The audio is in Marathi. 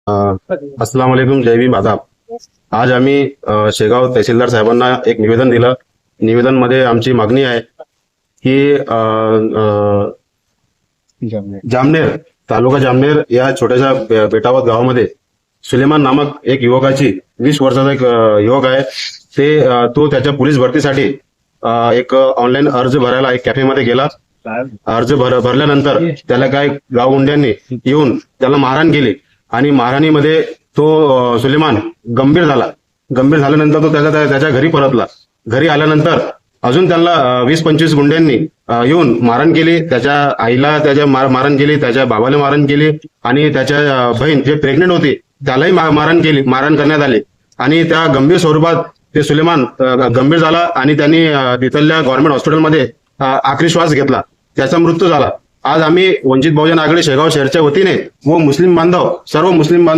अस्सलाम वालेकुम, जय भीम, आदाब. आज आम्ही शेगाव तहसीलदार साहेबांना एक निवेदन दिलं. निवेदनमध्ये आमची मागणी आहे की जामनेर तालुका जामनेर या छोट्याशा बेटावत गावामध्ये सुलेमान नामक एक युवकाची 20 वर्षाचा एक युवक आहे. तो त्याच्या पोलीस भरतीसाठी एक ऑनलाईन अर्ज भरायला एक कॅफेमध्ये गेला. अर्ज भरल्यानंतर त्याला काय गावगुंड्यांनी येऊन त्याला मारहाण केली आणि मारहाणीमध्ये तो सुलेमान गंभीर झाला. गंभीर झाल्यानंतर तो त्याच्या घरी परतला. घरी आल्यानंतर अजून त्यांना 20-25 गुंड्यांनी येऊन मारहाण केली. त्याच्या आईला मारहाण केली, त्याच्या बाबाला मारहाण केली आणि त्याच्या बहीण जे प्रेग्नेंट होती त्यालाही मारहाण करण्यात आली. आणि त्या गंभीर स्वरूपात ते सुलेमान गंभीर झाला आणि त्यांनी तिथल्या गव्हर्नमेंट हॉस्पिटलमध्ये आखरी श्वास घेतला. त्याचा मृत्यू झाला. आज आम्ही वंचित बहुजन आघाडी शेगाव शहरच्या वतीने व सर्व मुस्लिम बांधव